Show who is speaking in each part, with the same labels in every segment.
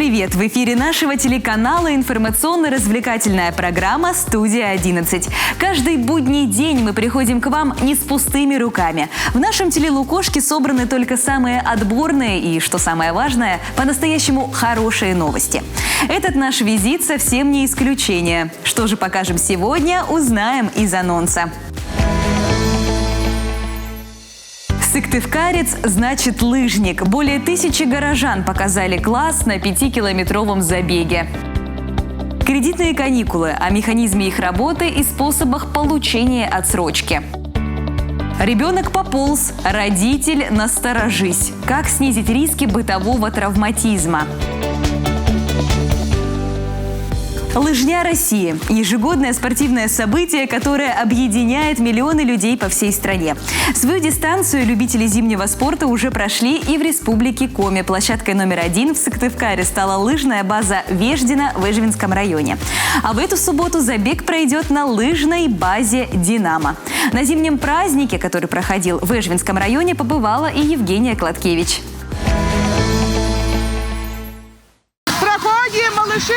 Speaker 1: привет! В эфире нашего телеканала информационно-развлекательная программа «Студия-11». Каждый будний день мы приходим к вам не с пустыми руками. В нашем телелукошке собраны только самые отборные и, что самое важное, по-настоящему хорошие новости. Этот наш визит совсем не исключение. Что же покажем сегодня, узнаем из анонса. Сыктывкарец значит лыжник. Более 1000 горожан показали класс на 5-километровом забеге. Кредитные каникулы, о механизме их работы и способах получения отсрочки. Ребенок пополз, родитель насторожись. Как снизить риски бытового травматизма? Лыжня России – ежегодное спортивное событие, которое объединяет миллионы людей по всей стране. Свою дистанцию любители зимнего спорта уже прошли и в республике Коми. Площадкой номер 1 в Сыктывкаре стала лыжная база Веждина в Эжвинском районе. А в эту субботу забег пройдет на лыжной базе «Динамо». На зимнем празднике, который проходил в Эжвинском районе, побывала и Евгения Кладкевич.
Speaker 2: Проходим, малыши!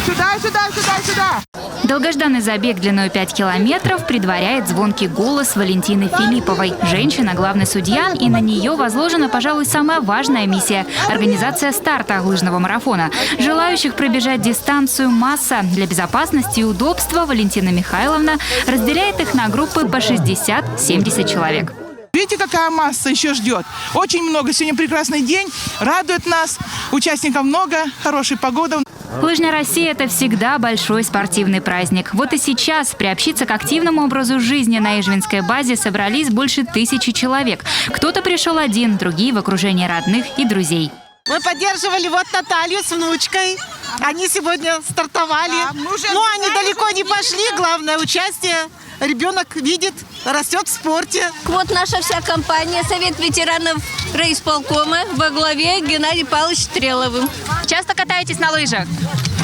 Speaker 2: Сюда, сюда, сюда, сюда!
Speaker 3: Долгожданный забег длиной 5 километров предваряет звонкий голос Валентины Филипповой. Женщина – главный судья, и на нее возложена, пожалуй, самая важная миссия – организация старта лыжного марафона. Желающих пробежать дистанцию масса. Для безопасности и удобства Валентина Михайловна разделяет их на группы по 60-70 человек.
Speaker 2: Видите, какая масса еще ждет? Очень много. Сегодня прекрасный день, радует нас. Участников много, хорошая погода.
Speaker 3: Лыжня России – это всегда большой спортивный праздник. Вот и сейчас приобщиться к активному образу жизни на Эжвинской базе собрались больше 1000 человек. Кто-то пришел один, другие в окружении родных и друзей.
Speaker 4: Мы поддерживали вот Наталью с внучкой. Они сегодня стартовали. Но они далеко не пошли. Главное – участие. Ребенок видит, растет в спорте.
Speaker 5: Вот наша вся компания, Совет ветеранов райисполкома во главе Геннадием Павловичем Стреловым.
Speaker 3: Часто катаетесь на лыжах?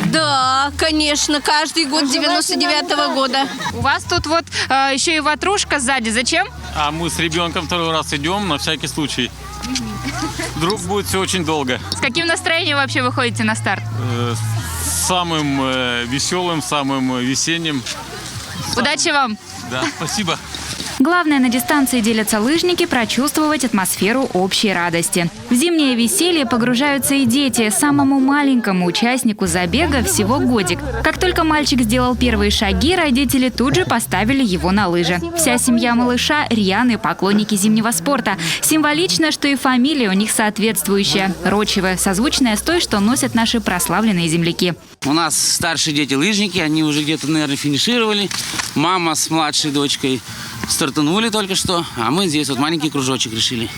Speaker 5: Да, конечно, каждый год 99-го года.
Speaker 3: У вас тут вот еще и ватрушка сзади. Зачем?
Speaker 6: А мы с ребенком второй раз идем на всякий случай. Вдруг будет все очень долго.
Speaker 3: С каким настроением вообще вы ходите на старт?
Speaker 6: Самым веселым, самым весенним.
Speaker 3: Удачи вам!
Speaker 6: Да, спасибо.
Speaker 3: Главное, на дистанции делятся лыжники прочувствовать атмосферу общей радости. В зимнее веселье погружаются и дети. Самому маленькому участнику забега всего годик. Как только мальчик сделал первые шаги, родители тут же поставили его на лыжи. Вся семья малыша – рьяные поклонники зимнего спорта. Символично, что и фамилия у них соответствующая – Рочевы, созвучная с той, что носят наши прославленные земляки.
Speaker 7: У нас старшие дети лыжники, они уже где-то, наверное, финишировали. Мама с младшей дочкой стартанули только что, а мы здесь вот маленький кружочек решили.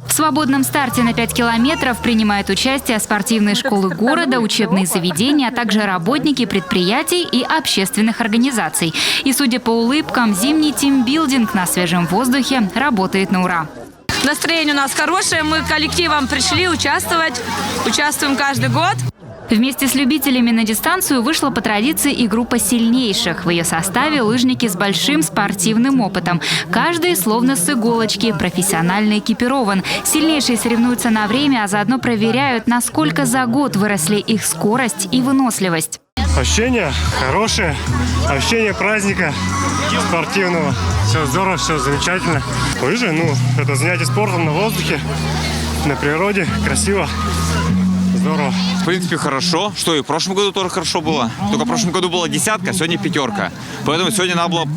Speaker 3: В свободном старте на 5 километров принимают участие спортивные школы города, учебные заведения, а также работники предприятий и общественных организаций. И, судя по улыбкам, зимний тимбилдинг на свежем воздухе работает на ура.
Speaker 8: Настроение у нас хорошее, мы коллективом пришли участвовать, участвуем каждый год.
Speaker 3: Вместе с любителями на дистанцию вышла по традиции и группа сильнейших. В ее составе лыжники с большим спортивным опытом. Каждый словно с иголочки, профессионально экипирован. Сильнейшие соревнуются на время, а заодно проверяют, насколько за год выросли их скорость и выносливость.
Speaker 9: Ощущения хорошие, ощущение праздника спортивного. Все здорово, все замечательно. Лыжи, это занятие спортом на воздухе, на природе, красиво. Здорово.
Speaker 10: В принципе, хорошо. Что и в прошлом году тоже хорошо было. Только в прошлом году была 10, сегодня 5. Поэтому сегодня надо было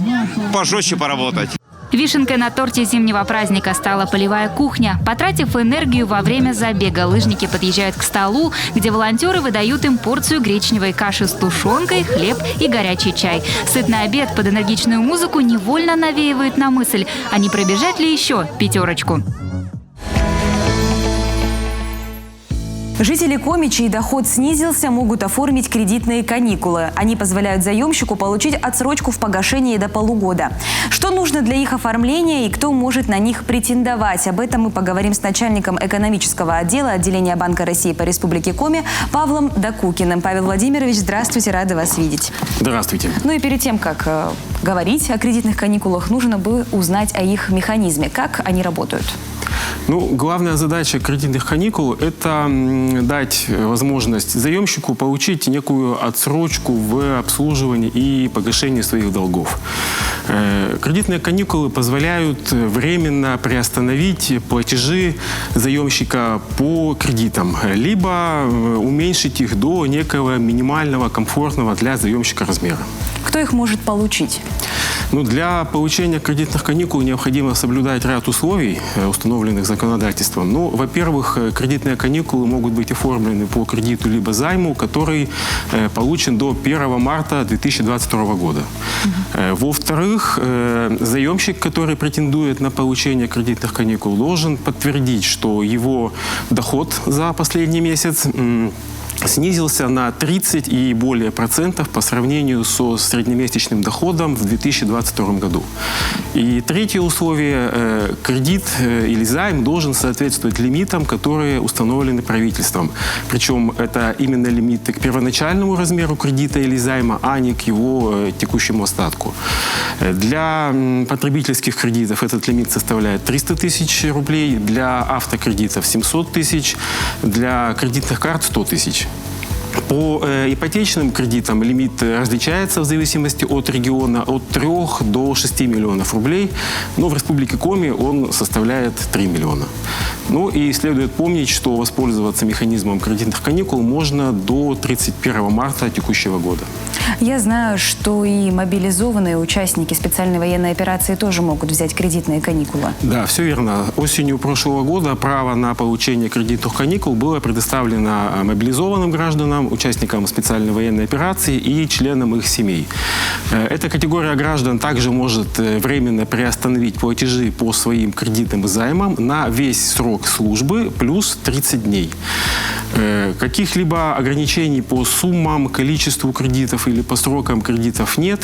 Speaker 10: пожестче поработать.
Speaker 3: Вишенкой на торте зимнего праздника стала полевая кухня. Потратив энергию во время забега, лыжники подъезжают к столу, где волонтеры выдают им порцию гречневой каши с тушенкой, хлеб и горячий чай. Сытный обед под энергичную музыку невольно навеивает на мысль, а не пробежать ли еще 5?
Speaker 1: Жители Коми, чей доход снизился, могут оформить кредитные каникулы. Они позволяют заемщику получить отсрочку в погашении до полугода. Что нужно для их оформления и кто может на них претендовать? Об этом мы поговорим с начальником экономического отдела отделения Банка России по Республике Коми Павлом Докукиным. Павел Владимирович, здравствуйте, рады вас видеть.
Speaker 11: Здравствуйте.
Speaker 1: Ну и перед тем, как говорить о кредитных каникулах, нужно бы узнать о их механизме. Как они работают?
Speaker 11: Ну, главная задача кредитных каникул – это дать возможность заемщику получить некую отсрочку в обслуживании и погашении своих долгов. Кредитные каникулы позволяют временно приостановить платежи заемщика по кредитам, либо уменьшить их до некого минимального, комфортного для заемщика размера.
Speaker 1: Кто их может получить?
Speaker 11: Ну, для получения кредитных каникул необходимо соблюдать ряд условий, установленных законодательством. Ну, во-первых, кредитные каникулы могут быть оформлены по кредиту либо займу, который получен до 1 марта 2022 года. Во-вторых, заемщик, который претендует на получение кредитных каникул, должен подтвердить, что его доход за последний месяц снизился на 30 и более процентов по сравнению со среднемесячным доходом в 2022 году. И третье условие – кредит или займ должен соответствовать лимитам, которые установлены правительством. Причем это именно лимиты к первоначальному размеру кредита или займа, а не к его текущему остатку. Для потребительских кредитов этот лимит составляет 300 тысяч рублей, для автокредитов 700 тысяч, для кредитных карт 100 тысяч. По ипотечным кредитам лимит различается в зависимости от региона от 3 до 6 миллионов рублей, но в Республике Коми он составляет 3 миллиона. Ну и следует помнить, что воспользоваться механизмом кредитных каникул можно до 31 марта текущего года.
Speaker 1: Я знаю, что и мобилизованные участники специальной военной операции тоже могут взять кредитные каникулы.
Speaker 11: Да, все верно. Осенью прошлого года право на получение кредитных каникул было предоставлено мобилизованным гражданам, участникам специальной военной операции и членам их семей. Эта категория граждан также может временно приостановить платежи по своим кредитам и займам на весь срок службы плюс 30 дней. Каких-либо ограничений по суммам, количеству кредитов или по срокам кредитов нет.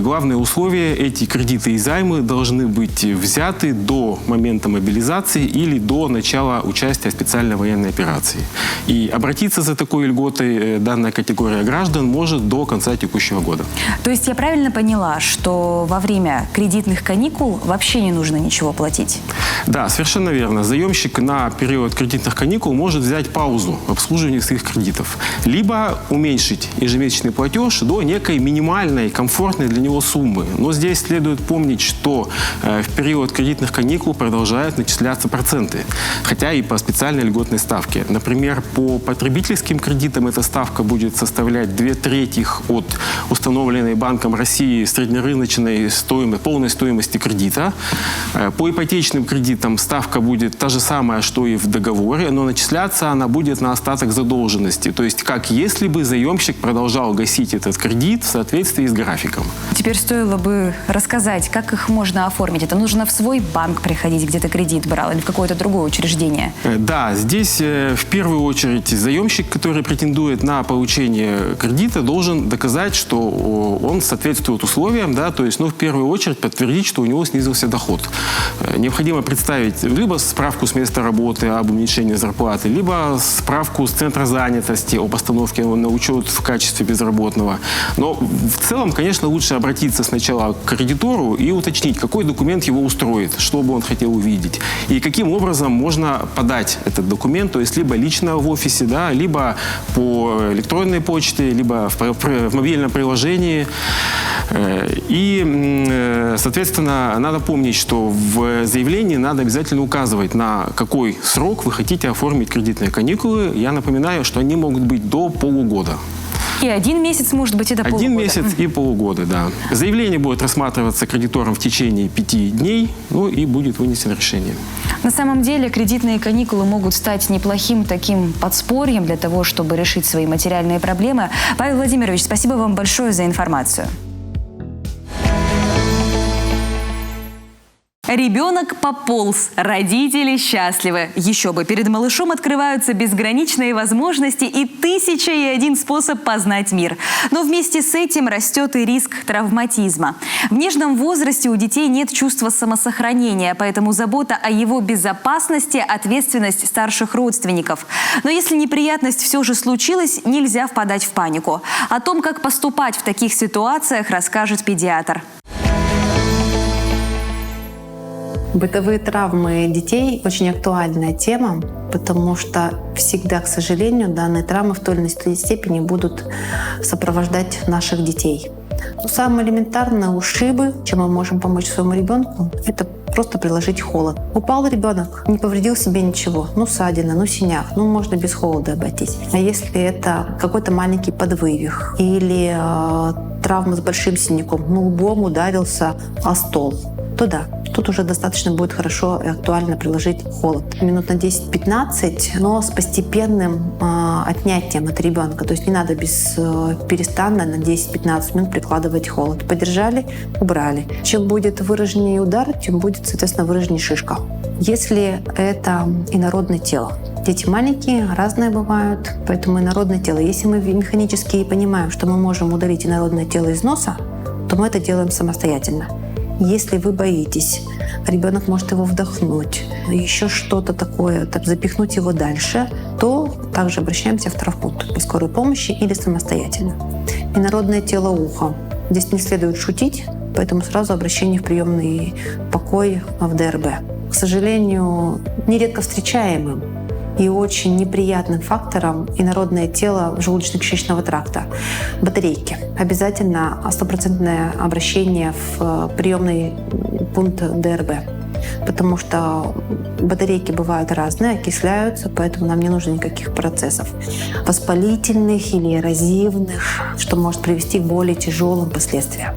Speaker 11: Главное условие – эти кредиты и займы должны быть взяты до момента мобилизации или до начала участия в специальной военной операции. И обратиться за такой льготой данная категория граждан может до конца текущего года.
Speaker 1: То есть я правильно поняла, что во время кредитных каникул вообще не нужно ничего платить?
Speaker 11: Да, совершенно верно. Заемщик на период кредитных каникул может взять паузу в обслуживании своих кредитов, либо уменьшить ежемесячный платеж до некой минимальной, комфортной для него суммы. Но здесь следует помнить, что в период кредитных каникул продолжают начисляться проценты, хотя и по специальной льготной ставке. Например, по потребительским кредитам эта ставка будет составлять 2/3 от установленной Банком России среднерыночной полной стоимости кредита. По ипотечным кредитам ставка будет та же самая, что и в договоре, но начисляться она будет на остаток задолженности. То есть как если бы заемщик продолжал гасить этот кредит в соответствии с графиком.
Speaker 1: Теперь стоило бы рассказать, как их можно оформить. Это нужно в свой банк приходить, где ты кредит брал, или в какое-то другое учреждение?
Speaker 11: Да, здесь в первую очередь заемщик, который претендует на получение кредита, должен доказать, что он соответствует условиям, да, то есть, в первую очередь подтвердить, что у него снизился доход. Необходимо представить либо справку с места работы об уменьшении зарплаты, либо справку с центра занятости о постановке на учет в качестве безработного. Но в целом, конечно, лучше обратиться сначала к кредитору и уточнить, какой документ его устроит, что бы он хотел увидеть, и каким образом можно подать этот документ, то есть либо лично в офисе, да, либо по электронной почте, либо в мобильном приложении. И, соответственно, надо помнить, что в заявлении надо обязательно указывать, на какой срок вы хотите оформить кредитные каникулы. Я напоминаю, что они могут быть до полугода.
Speaker 1: И 1 месяц, может быть, и до полугода.
Speaker 11: 1 месяц и полугода, да. Заявление будет рассматриваться кредитором в течение 5 дней, и будет вынесено решение.
Speaker 1: На самом деле кредитные каникулы могут стать неплохим таким подспорьем для того, чтобы решить свои материальные проблемы. Павел Владимирович, спасибо вам большое за информацию. Ребенок пополз, родители счастливы. Еще бы, перед малышом открываются безграничные возможности и 1001 способ познать мир. Но вместе с этим растет и риск травматизма. В нежном возрасте у детей нет чувства самосохранения, поэтому забота о его безопасности – ответственность старших родственников. Но если неприятность все же случилась, нельзя впадать в панику. О том, как поступать в таких ситуациях, расскажет педиатр.
Speaker 12: Бытовые травмы детей – очень актуальная тема, потому что всегда, к сожалению, данные травмы в той или иной степени будут сопровождать наших детей. Но самые элементарные ушибы, чем мы можем помочь своему ребенку, это просто приложить холод. Упал ребенок, не повредил себе ничего, ссадина, синяк, можно без холода обойтись. А если это какой-то маленький подвывих или травма с большим синяком, лбом ударился о стол, то да, тут уже достаточно будет хорошо и актуально приложить холод. Минут на 10-15, но с постепенным отнятием от ребенка. То есть не надо перестанно на 10-15 минут прикладывать холод. Подержали, убрали. Чем будет выраженнее удар, тем будет, соответственно, выраженнее шишка. Если это инородное тело, дети маленькие, разные бывают, поэтому инородное тело. Если мы механически понимаем, что мы можем удалить инородное тело из носа, то мы это делаем самостоятельно. Если вы боитесь, ребенок может его вдохнуть, еще что-то такое, запихнуть его дальше, то также обращаемся в травмпункт по скорой помощи или самостоятельно. Инородное тело уха. Здесь не следует шутить, поэтому сразу обращение в приемный покой в ДРБ. К сожалению, нередко встречаемым и очень неприятным фактором инородное тело желудочно-кишечного тракта. Батарейки. Обязательно 100% обращение в приемный пункт ДРБ. Потому что батарейки бывают разные, окисляются, поэтому нам не нужно никаких процессов воспалительных или эрозивных, что может привести к более тяжелым последствиям.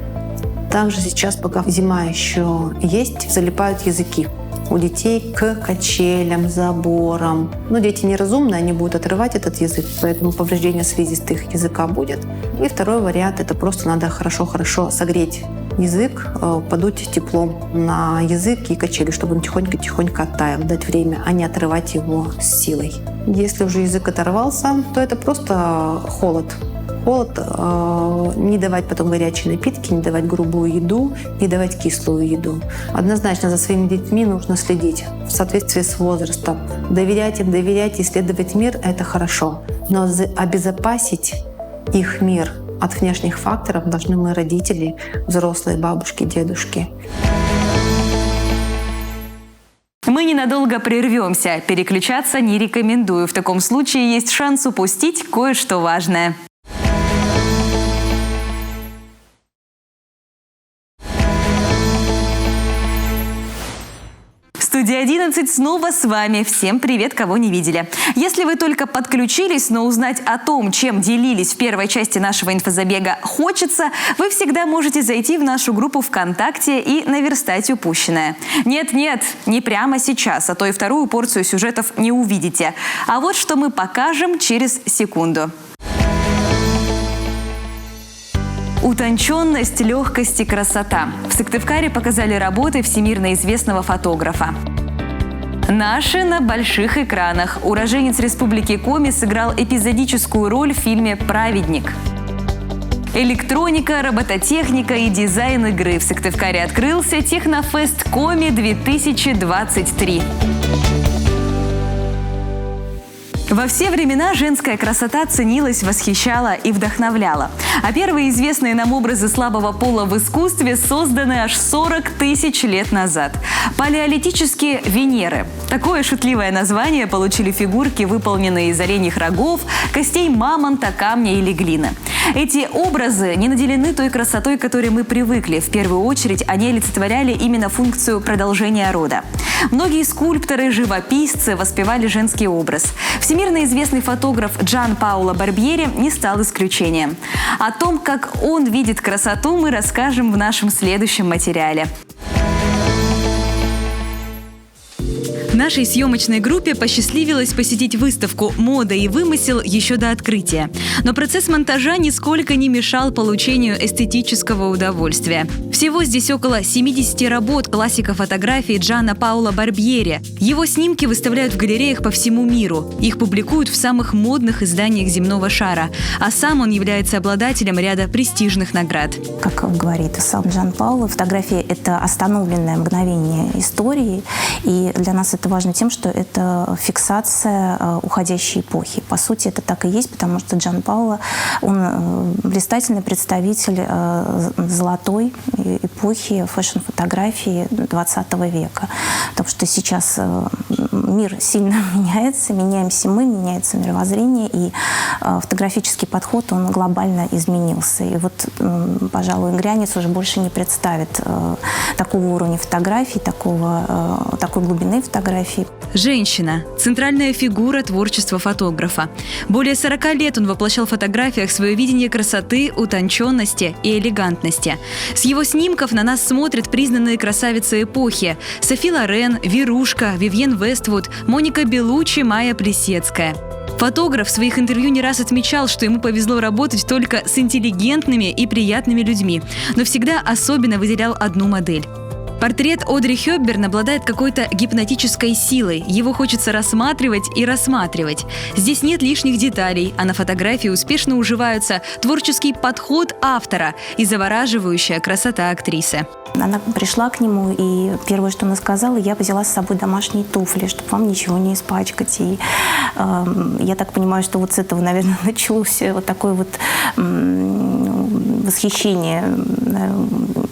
Speaker 12: Также сейчас, пока зима еще есть, залипают языки у детей к качелям, заборам. Дети неразумные, они будут отрывать этот язык, поэтому повреждение слизистых языка будет. И второй вариант — это просто надо хорошо согреть язык, подуть теплом на язык и качели, чтобы он тихонько оттаял, дать время, а не отрывать его с силой. Если уже язык оторвался, то это просто холод. Не давать потом горячие напитки, не давать грубую еду, не давать кислую еду. Однозначно за своими детьми нужно следить в соответствии с возрастом. Доверять им, исследовать мир — это хорошо. Но обезопасить их мир от внешних факторов должны мы, родители, взрослые, бабушки, дедушки.
Speaker 1: Мы ненадолго прервемся. Переключаться не рекомендую. В таком случае есть шанс упустить кое-что важное. Студия 11 снова с вами. Всем привет, кого не видели. Если вы только подключились, но узнать о том, чем делились в первой части нашего инфозабега, хочется, вы всегда можете зайти в нашу группу ВКонтакте и наверстать упущенное. Нет, не прямо сейчас, а то и вторую порцию сюжетов не увидите. А вот что мы покажем через секунду. Утонченность, легкость и красота. В Сыктывкаре показали работы всемирно известного фотографа. Наши на больших экранах. Уроженец Республики Коми сыграл эпизодическую роль в фильме «Праведник». Электроника, робототехника и дизайн игры. В Сыктывкаре открылся Технофест Коми 2023. Во все времена женская красота ценилась, восхищала и вдохновляла. А первые известные нам образы слабого пола в искусстве созданы аж 40 тысяч лет назад. Палеолитические Венеры. Такое шутливое название получили фигурки, выполненные из оленьих рогов, костей мамонта, камня или глины. Эти образы не наделены той красотой, к которой мы привыкли. В первую очередь они олицетворяли именно функцию продолжения рода. Многие скульпторы, живописцы воспевали женский образ. Всемирно известный фотограф Джан Пауло Барбьери не стал исключением. О том, как он видит красоту, мы расскажем в нашем следующем материале. Нашей съемочной группе посчастливилось посетить выставку «Мода и вымысел» еще до открытия. Но процесс монтажа нисколько не мешал получению эстетического удовольствия. Всего здесь около 70 работ классика фотографии Джана Пауло Барбьери. Его снимки выставляют в галереях по всему миру. Их публикуют в самых модных изданиях земного шара. А сам он является обладателем ряда престижных наград.
Speaker 13: Как говорит сам Джан Пауло, фотография – это остановленное мгновение истории. И для нас это важно тем, что это фиксация уходящей эпохи. По сути, это так и есть, потому что Джан Пауло, он блистательный представитель золотой эпохи фотографии 20 века. Потому что сейчас мир сильно меняется, меняемся мы, меняется мировоззрение, и фотографический подход, он глобально изменился. И вот, пожалуй, глянец уже больше не представит такого уровня фотографий, такой глубины фотографий.
Speaker 1: Женщина – центральная фигура творчества фотографа. Более 40 лет он воплощал в фотографиях свое видение красоты, утонченности и элегантности. С его снимков на нас смотрят признанные красавицы эпохи – Софи Лорен, Верушка, Вивьен Вествуд, Моника Беллуччи, Майя Плисецкая. Фотограф в своих интервью не раз отмечал, что ему повезло работать только с интеллигентными и приятными людьми, но всегда особенно выделял одну модель. Портрет Одри Хепберн обладает какой-то гипнотической силой. Его хочется рассматривать и рассматривать. Здесь нет лишних деталей, а на фотографии успешно уживаются творческий подход автора и завораживающая красота актрисы.
Speaker 13: Она пришла к нему, и первое, что она сказала: я взяла с собой домашние туфли, чтобы вам ничего не испачкать. И я так понимаю, что вот с этого, наверное, началось вот такое вот восхищение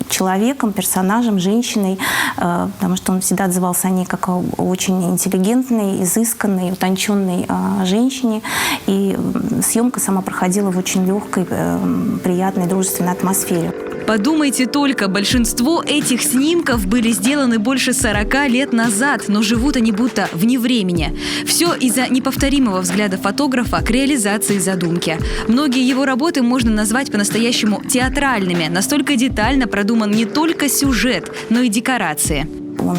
Speaker 13: человеком, персонажем, женщиной, потому что он всегда отзывался о ней как о очень интеллигентной, изысканной, утонченной женщине. И съемка сама проходила в очень легкой, приятной, дружественной атмосфере.
Speaker 1: Подумайте только, большинство этих снимков были сделаны больше 40 лет назад, но живут они будто вне времени. Все из-за неповторимого взгляда фотографа к реализации задумки. Многие его работы можно назвать по-настоящему театральными. Настолько детально продуман не только сюжет, но и декорации.
Speaker 13: Он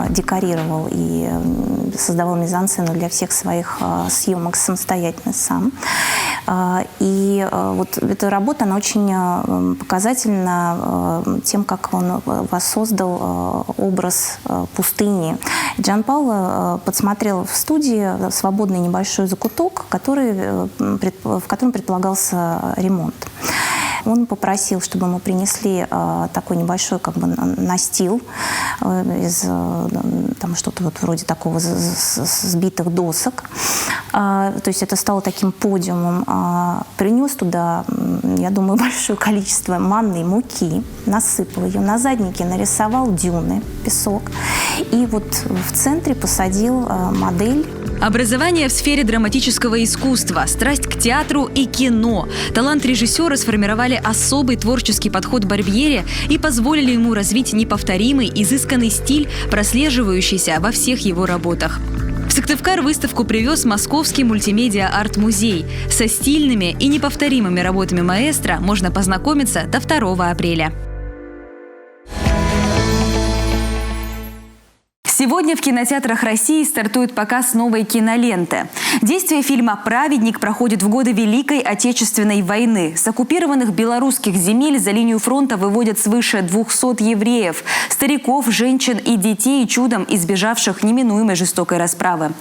Speaker 13: декорировал и создавал мизансцену для всех своих съемок самостоятельно сам. И вот эта работа, она очень показательна тем, как он воссоздал образ пустыни. Джанпаоло подсмотрел в студии свободный небольшой закуток, в котором предполагался ремонт. Он попросил, чтобы ему принесли такой небольшой настил из там что-то вот вроде такого сбитых досок. То есть это стало таким подиумом. Принес туда, я думаю, большое количество манной муки, насыпал ее, на заднике нарисовал дюны, песок, и вот в центре посадил модель.
Speaker 1: Образование в сфере драматического искусства, страсть к театру и кино, талант режиссера сформировали особый творческий подход Барбьери и позволили ему развить неповторимый, изысканный стиль, прослеживающийся во всех его работах. В Сыктывкар выставку привез Московский мультимедиа-арт-музей. Со стильными и неповторимыми работами маэстро можно познакомиться до 2 апреля. Сегодня в кинотеатрах России стартует показ новой киноленты. Действие фильма «Праведник» проходит в годы Великой Отечественной войны. С оккупированных белорусских земель за линию фронта выводят свыше 200 евреев, стариков, женщин и детей, чудом избежавших неминуемой жестокой расправы.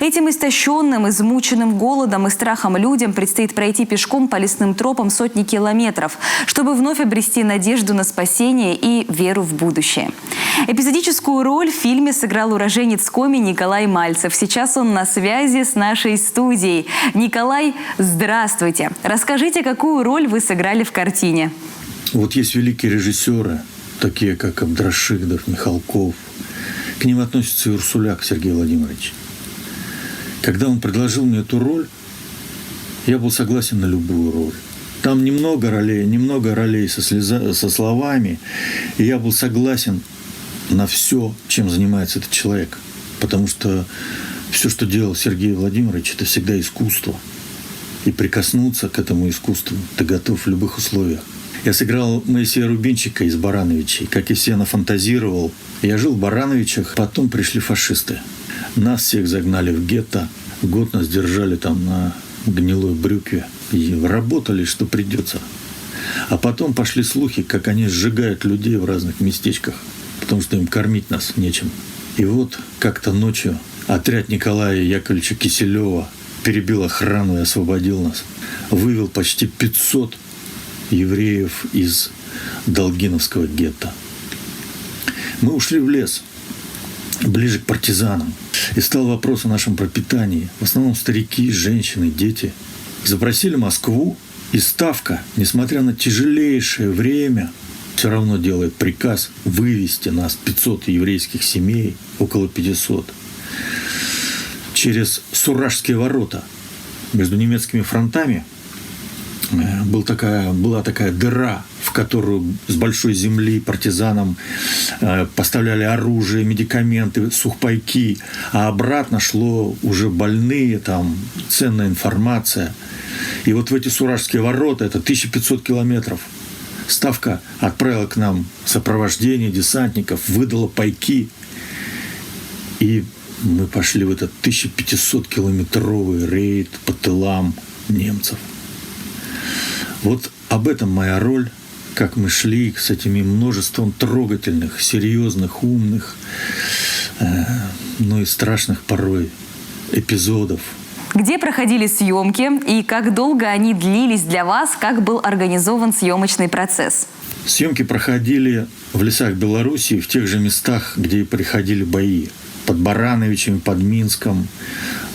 Speaker 1: Этим истощенным, измученным голодом и страхом людям предстоит пройти пешком по лесным тропам сотни километров, чтобы вновь обрести надежду на спасение и веру в будущее. Эпизодическую роль в фильме сыграл уроженец Коми Николай Мальцев. Сейчас он на связи с нашей студией. Николай, здравствуйте. Расскажите, какую роль вы сыграли в картине?
Speaker 14: Вот есть великие режиссеры, такие как Абдрашидов, Михалков. К ним относится и Урсуляк Сергей Владимирович. Когда он предложил мне эту роль, я был согласен на любую роль. Там немного ролей со словами, и я был согласен на все, чем занимается этот человек. Потому что все, что делал Сергей Владимирович, это всегда искусство. И прикоснуться к этому искусству ты готов в любых условиях. Я сыграл Моисея Рубинчика из «Барановичей». Как и все, нафантазировал. Я жил в Барановичах, потом пришли фашисты. Нас всех загнали в гетто. Год нас держали там на гнилой брюкве. И работали, что придется. А потом пошли слухи, как они сжигают людей в разных местечках. Потому что им кормить нас нечем. И вот как-то ночью отряд Николая Яковлевича Киселева перебил охрану и освободил нас. Вывел почти 500 евреев из Долгиновского гетто. Мы ушли в лес, ближе к партизанам. И стал вопрос о нашем пропитании. В основном старики, женщины, дети. Запросили Москву. И Ставка, несмотря на тяжелейшее время, все равно делает приказ вывести нас, 500 еврейских семей, около 500, через Суражские ворота. Между немецкими фронтами была такая дыра, в которую с большой земли партизанам поставляли оружие, медикаменты, сухпайки, а обратно шло уже больные, там ценная информация. И вот в эти Суражские ворота, это 1500 километров, Ставка отправила к нам сопровождение десантников, выдала пайки, и мы пошли в этот 1500-километровый рейд по тылам немцев. Вот об этом моя роль, как мы шли с этими множеством трогательных, серьезных, умных, и страшных порой эпизодов.
Speaker 1: Где проходили съемки и как долго они длились для вас, как был организован съемочный процесс?
Speaker 14: Съемки проходили в лесах Белоруссии, в тех же местах, где и проходили бои. Под Барановичем, под Минском.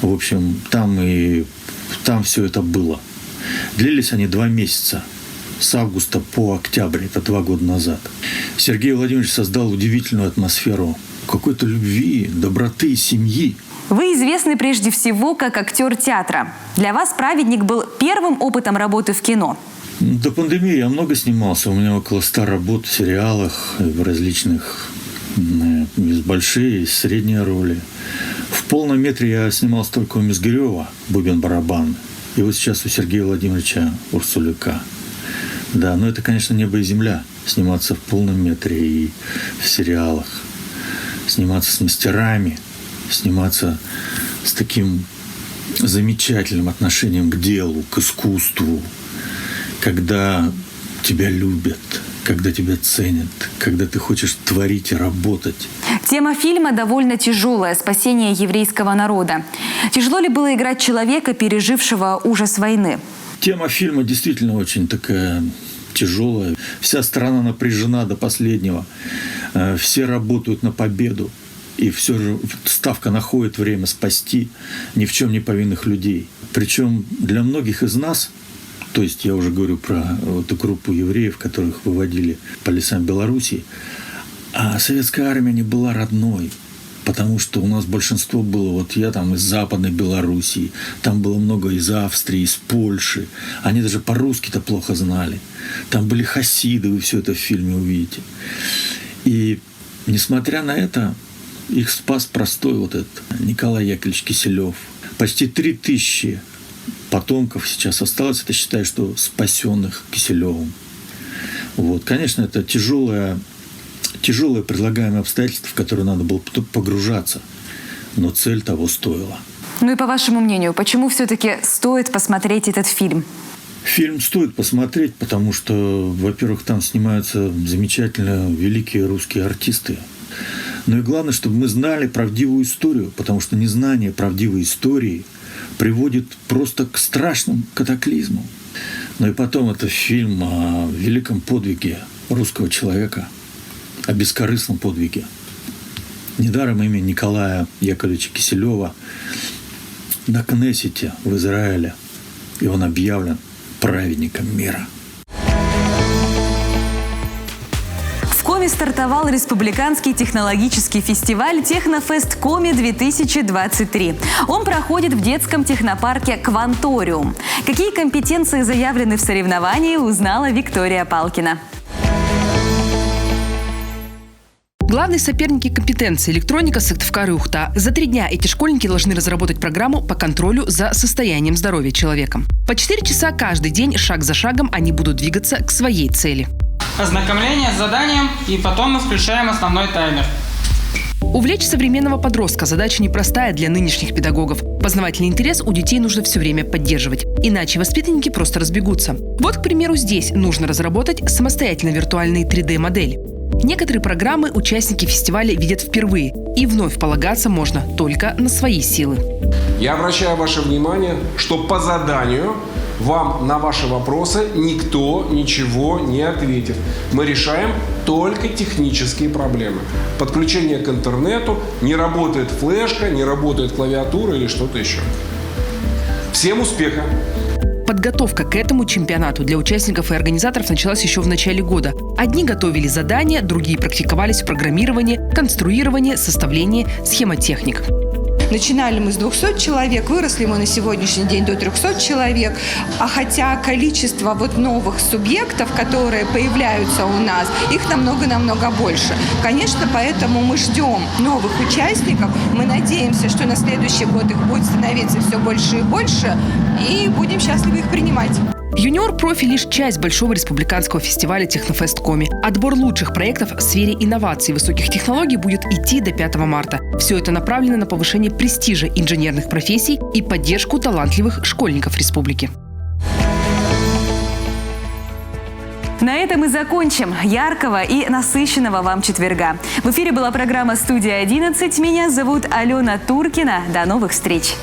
Speaker 14: В общем, там все это было. Длились они 2 месяца. С августа по октябрь, это 2 года назад. Сергей Владимирович создал удивительную атмосферу какой-то любви, доброты, семьи.
Speaker 1: Вы известны прежде всего как актер театра. Для вас «Праведник» был первым опытом работы в кино.
Speaker 14: До пандемии я много снимался. У меня около 100 работ в сериалах, в различных, есть большие, есть средние роли. В полном метре я снимался только у Мизгирева, бубен-барабан. И вот сейчас у Сергея Владимировича Урсуляка. Да, но это, конечно, небо и земля. Сниматься в полном метре и в сериалах. Сниматься с мастерами. Сниматься с таким замечательным отношением к делу, к искусству. Когда тебя любят, когда тебя ценят, когда ты хочешь творить и работать.
Speaker 1: Тема фильма довольно тяжелая – спасение еврейского народа. Тяжело ли было играть человека, пережившего ужас войны?
Speaker 14: Тема фильма действительно очень такая тяжелая. Вся страна напряжена до последнего. Все работают на победу. И все же Ставка находит время спасти ни в чем не повинных людей. Причем для многих из нас, то есть я уже говорю про эту группу евреев, которых выводили по лесам Белоруссии, а советская армия не была родной. Потому что у нас большинство было, вот я там из Западной Белоруссии, там было много из Австрии, из Польши. Они даже по-русски-то плохо знали. Там были хасиды, вы все это в фильме увидите. И несмотря на это, их спас простой вот этот Николай Яковлевич Киселев. Почти 3000 потомков сейчас осталось. Это считаю, что спасенных Киселевым. Вот. Конечно, это тяжелое предлагаемое обстоятельство, в которое надо было погружаться. Но цель того стоила.
Speaker 1: Ну и по вашему мнению, почему все-таки стоит посмотреть этот фильм?
Speaker 14: Фильм стоит посмотреть, потому что, во-первых, там снимаются замечательно великие русские артисты. Но и главное, чтобы мы знали правдивую историю, потому что незнание правдивой истории приводит просто к страшным катаклизмам. Ну и потом это фильм о великом подвиге русского человека, о бескорыстном подвиге. Недаром имя Николая Яковлевича Киселева на Кнессете в Израиле, и он объявлен праведником мира.
Speaker 1: В Коми стартовал республиканский технологический фестиваль «Технофест Коми-2023». Он проходит в детском технопарке «Кванториум». Какие компетенции заявлены в соревновании, узнала Виктория Палкина.
Speaker 15: Главные соперники компетенции электроника Сыктывкар и Ухта. За 3 дня эти школьники должны разработать программу по контролю за состоянием здоровья человека. По 4 часа каждый день, шаг за шагом, они будут двигаться к своей цели.
Speaker 16: Ознакомление с заданием, и потом мы включаем основной таймер.
Speaker 15: Увлечь современного подростка – задача непростая для нынешних педагогов. Познавательный интерес у детей нужно все время поддерживать. Иначе воспитанники просто разбегутся. Вот, к примеру, здесь нужно разработать самостоятельно виртуальные 3D-модели. Некоторые программы участники фестиваля видят впервые. И вновь полагаться можно только на свои силы.
Speaker 17: Я обращаю ваше внимание, что по заданию вам на ваши вопросы никто ничего не ответит. Мы решаем только технические проблемы. Подключение к интернету, не работает флешка, не работает клавиатура или что-то еще. Всем успеха!
Speaker 15: Подготовка к этому чемпионату для участников и организаторов началась еще в начале года. Одни готовили задания, другие практиковались в программировании, конструировании, составлении схемотехник.
Speaker 18: Начинали мы с 200 человек, выросли мы на сегодняшний день до 300 человек. А хотя количество новых субъектов, которые появляются у нас, их намного-намного больше. Конечно, поэтому мы ждем новых участников. Мы надеемся, что на следующий год их будет становиться все больше и больше. И будем счастливы их принимать.
Speaker 15: Юниор-профи – лишь часть большого республиканского фестиваля «Технофест Коми». Отбор лучших проектов в сфере инноваций и высоких технологий будет идти до 5 марта. Все это направлено на повышение престижа инженерных профессий и поддержку талантливых школьников республики.
Speaker 1: На этом и закончим. Яркого и насыщенного вам четверга. В эфире была программа «Студия 11». Меня зовут Алена Туркина. До новых встреч.